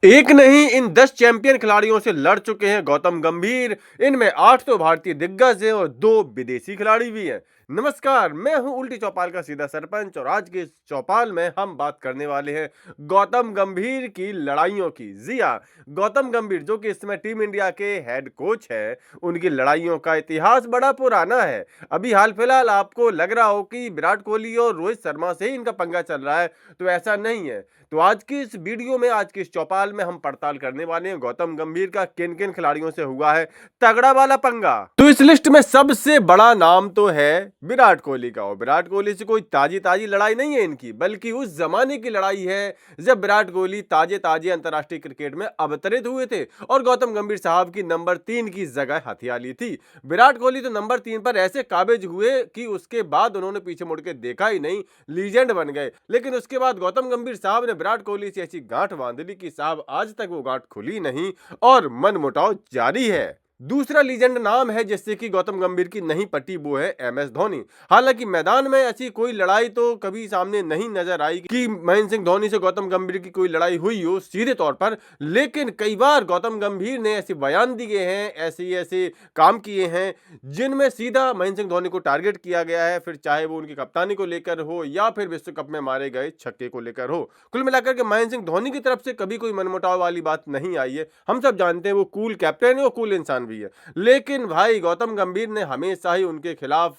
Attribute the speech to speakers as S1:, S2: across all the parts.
S1: एक नहीं इन 10 चैंपियन खिलाड़ियों से लड़ चुके हैं गौतम गंभीर। इनमें 8 तो भारतीय दिग्गज हैं और 2 विदेशी खिलाड़ी भी हैं। नमस्कार, मैं हूं उल्टी चौपाल का सीधा सरपंच और आज के इस चौपाल में हम बात करने वाले हैं गौतम गंभीर की लड़ाइयों की। जी हाँ, गौतम गंभीर जो कि इस समय टीम इंडिया के हेड कोच है, उनकी लड़ाइयों का इतिहास बड़ा पुराना है। अभी हाल फिलहाल आपको लग रहा हो कि विराट कोहली और रोहित शर्मा से ही इनका पंगा चल रहा है, तो ऐसा नहीं है। तो आज की इस वीडियो में, आज की इस चौपाल में हम पड़ताल करने वाले हैं गौतम गंभीर का किन किन खिलाड़ियों से हुआ है तगड़ा वाला पंगा। तो इस लिस्ट में सबसे बड़ा नाम तो है विराट कोहली का, और विराट कोहली से कोई ताजी ताजी लड़ाई नहीं है इनकी, बल्कि उस जमाने की लड़ाई है जब विराट कोहली ताजे ताजे अंतरराष्ट्रीय क्रिकेट में अवतरित हुए थे और गौतम गंभीर साहब की नंबर 3 की जगह हथिया ली थी। विराट कोहली तो नंबर 3 पर ऐसे काबिज हुए कि उसके बाद उन्होंने पीछे मुड़ के देखा ही नहीं, लीजेंड बन गए। लेकिन उसके बाद गौतम गंभीर साहब ने विराट कोहली से ऐसी गांठ बांध ली कि साहब आज तक वो गांठ खुली नहीं और मनमुटाव जारी है। दूसरा लीजेंड नाम है जिससे कि गौतम गंभीर की नहीं पटी, वो है एमएस धोनी। हालांकि मैदान में ऐसी कोई लड़ाई तो कभी सामने नहीं नजर आई कि महेंद्र सिंह धोनी से गौतम गंभीर की कोई लड़ाई हुई हो सीधे तौर पर, लेकिन कई बार गौतम गंभीर ने ऐसे बयान दिए हैं, ऐसे ऐसे काम किए हैं जिनमें सीधा महेंद्र सिंह धोनी को टारगेट किया गया है, फिर चाहे वो उनकी कप्तानी को लेकर हो या फिर विश्व कप में मारे गए छक्के को लेकर हो। कुल मिलाकर के महेंद्र सिंह धोनी की तरफ से कभी कोई मनमुटाव वाली बात नहीं आई है। हम सब जानते हैं वो कूल कैप्टन है, वो कूल इंसान भी है, लेकिन भाई गौतम गंभीर ने हमेशा ही उनके खिलाफ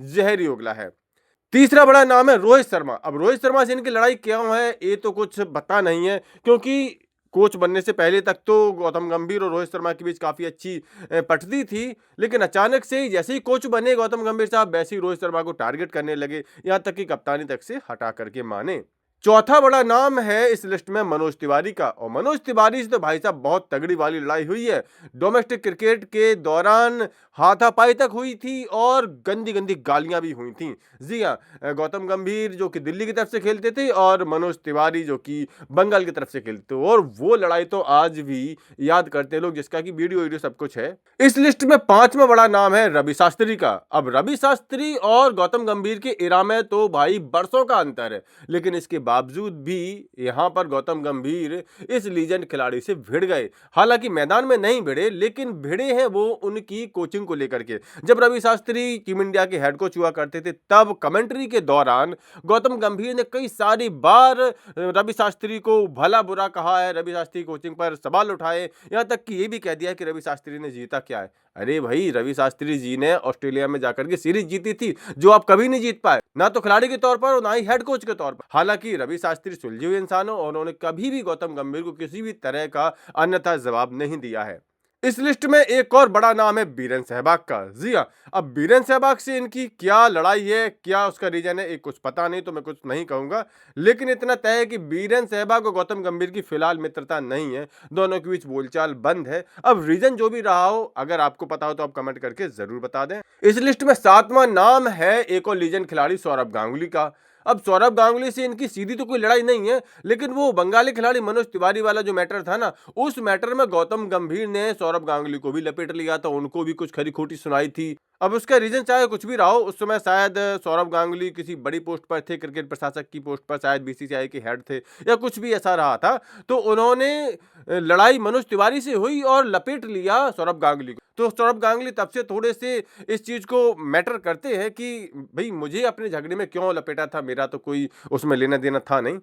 S1: जहरी उगला है। तीसरा बड़ा नाम है रोहित शर्मा। अब रोहित शर्मा से इनकी लड़ाई क्या है ये तो कुछ पता नहीं है, क्योंकि कोच बनने से पहले तक तो गौतम गंभीर और रोहित शर्मा के बीच काफी अच्छी पटती थी, लेकिन अचानक से ही जैसे ही कोच बने गौतम गंभीर साहब, वैसे ही रोहित शर्मा को टारगेट करने लगे, यहां तक कि कप्तानी तक से हटा करके माने। चौथा बड़ा नाम है इस लिस्ट में मनोज तिवारी का, और मनोज तिवारी से तो भाई साहब बहुत तगड़ी वाली लड़ाई हुई है। डोमेस्टिक क्रिकेट के दौरान हाथापाई तक हुई थी और गंदी गंदी गालियां भी हुई थी। जी हाँ, गौतम गंभीर जो कि दिल्ली की तरफ से खेलते थे और मनोज तिवारी जो कि बंगाल की तरफ से खेलते थे, और वो लड़ाई तो आज भी याद करते हैं लोग, जिसका कि वीडियो सब कुछ है। इस लिस्ट में पांचवा बड़ा नाम है रवि शास्त्री का। अब रवि शास्त्री और गौतम गंभीर के इरा में तो भाई बरसों का अंतर है, लेकिन इसके बावजूद भी यहां पर गौतम गंभीर इस लीजेंड खिलाड़ी से भिड़ गए। हालांकि मैदान में नहीं भिड़े, लेकिन भिड़े हैं वो उनकी कोचिंग को लेकर के। जब रवि शास्त्री टीम इंडिया के हेड कोच हुआ करते थे, तब कमेंट्री के दौरान गौतम गंभीर ने कई सारी बार रवि शास्त्री को भला बुरा कहा है, रवि शास्त्री कोचिंग पर सवाल उठाए, यहां तक कि ये भी कह दिया कि रवि शास्त्री ने जीता क्या है। अरे भाई, रवि शास्त्री जी ने ऑस्ट्रेलिया में जाकर के सीरीज जीती थी, जो आप कभी नहीं जीत पाए, ना तो खिलाड़ी के तौर पर और ना ही हेड कोच के तौर पर। हालांकि रवि शास्त्री सुलझे हुए इंसान हो और उन्होंने कभी भी गौतम गंभीर को किसी भी तरह का अन्यथा जवाब नहीं दिया है। इस लिस्ट में एक और बड़ा नाम है बीरेन सहवाग का। जी हाँ, अब बीरेन सहवाग से इनकी क्या लड़ाई है, क्या उसका रीजन है, एक कुछ पता नहीं, तो मैं कुछ नहीं कहूंगा, लेकिन इतना तय है कि बीरेन सहवाग और गौतम गंभीर की फिलहाल मित्रता नहीं है, दोनों के बीच बोलचाल बंद है। अब रीजन जो भी रहा हो, अगर आपको पता हो तो आप कमेंट करके जरूर बता दें। इस लिस्ट में सातवां नाम है एक और लीजेंड खिलाड़ी सौरभ गांगुली का। अब सौरभ गांगुली से इनकी सीधी तो कोई लड़ाई नहीं है, लेकिन वो बंगाली खिलाड़ी मनोज तिवारी वाला जो मैटर था ना, उस मैटर में गौतम गंभीर ने सौरभ गांगुली को भी लपेट लिया था, उनको भी कुछ खरी खोटी सुनाई थी। अब उसका रीजन चाहे कुछ भी रहा हो, उस समय शायद सौरभ गांगुली किसी बड़ी पोस्ट पर थे, क्रिकेट प्रशासक की पोस्ट पर, शायद बीसीसीआई के हेड थे या कुछ भी ऐसा रहा था, तो उन्होंने लड़ाई मनोज तिवारी से हुई और लपेट लिया सौरभ गांगुली को। तो सौरभ गांगुली तब से थोड़े से इस चीज को मैटर करते हैं कि भाई मुझे अपने झगड़े में क्यों लपेटा था, मेरा तो कोई उसमें लेना देना था नहीं।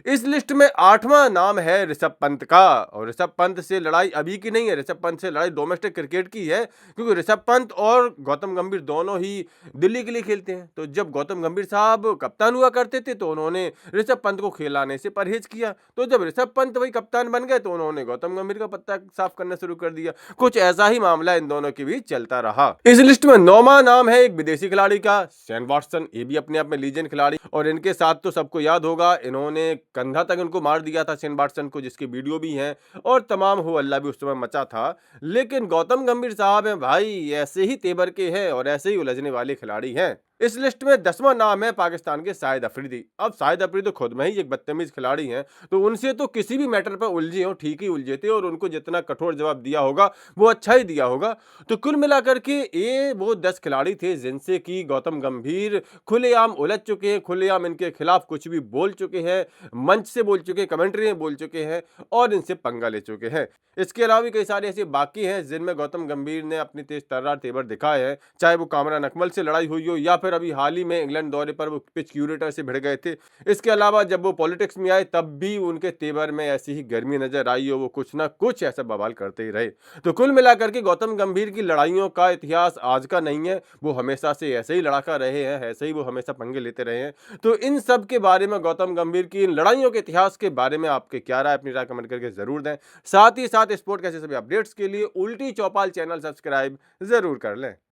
S1: इस लिस्ट में आठवां नाम है ऋषभ पंत का, और ऋषभ पंत से लड़ाई अभी की नहीं है, ऋषभ पंत से लड़ाई डोमेस्टिक क्रिकेट की है, क्योंकि ऋषभ पंत और गौतम गंभीर दोनों ही दिल्ली के लिए खेलते हैं। तो जब गौतम गंभीर साहब कप्तान हुआ करते थे, तो उन्होंने ऋषभ पंत को खिलाने से परहेज किया, तो जब ऋषभ पंत वही कप्तान बन गए, तो उन्होंने गौतम गंभीर का पत्ता साफ करना शुरू कर दिया। कुछ ऐसा ही मामला इन दोनों के बीच चलता रहा। इस लिस्ट में नौवां नाम है एक विदेशी खिलाड़ी का, शेन वॉटसन। ये भी अपने आप में लीजेंड खिलाड़ी, और इनके साथ तो सबको याद होगा, इन्होंने कंधा तक उनको मार दिया था शेन वॉटसन को, जिसकी वीडियो भी है, और तमाम हो अल्लाह भी उस समय मचा था। लेकिन गौतम गंभीर साहब हैं भाई, ऐसे ही तेवर के हैं और ऐसे ही उलझने वाले खिलाड़ी हैं। इस लिस्ट में 10वां नाम है पाकिस्तान के शाहिद अफरीदी। अब शाहिद अफरीदी तो खुद में ही एक बदतमीज खिलाड़ी हैं, तो उनसे तो किसी भी मैटर पर उलझे हो ठीक ही उलझे थे और उनको जितना कठोर जवाब दिया होगा वो अच्छा ही दिया होगा। तो कुल मिलाकर के ये वो 10 खिलाड़ी थे जिनसे कि गौतम गंभीर खुलेआम उलझ चुके हैं, खुलेआम इनके खिलाफ कुछ भी बोल चुके हैं, मंच से बोल चुके हैं, कमेंट्री में बोल चुके हैं और इनसे पंगा ले चुके हैं। इसके अलावा भी कई सारे ऐसे बाकी हैं जिनमें गौतम गंभीर ने अपनी तेज तर्रार तेवर दिखाए हैं, चाहे वो कामरान अकमल से लड़ाई हुई हो या फिर अभी हाल ही में इंग्लैंड दौरे पर वो पिच क्यूरेटर से भिड़ गए थे। इसके अलावा जब वो पॉलिटिक्स में आए तब भी उनके तेवर में ऐसी ही गर्मी नजर आई हो, वो कुछ ना कुछ ऐसा बवाल करते ही रहे। तो कुल मिलाकर के गौतम गंभीर की लड़ाइयों का इतिहास आज का नहीं है, वो हमेशा से ऐसे ही लड़ाका रहे हैं, ऐसे ही वो हमेशा पंगे लेते रहे हैं। तो इन सब के बारे में, गौतम गंभीर की इन लड़ाइयों के इतिहास के बारे में आपके क्या राय, अपनी राय कमेंट करके जरूर दें। साथ ही साथ स्पोर्ट के ऐसे सभी अपडेट्स के लिए उल्टी चौपाल चैनल सब्सक्राइब जरूर कर लें।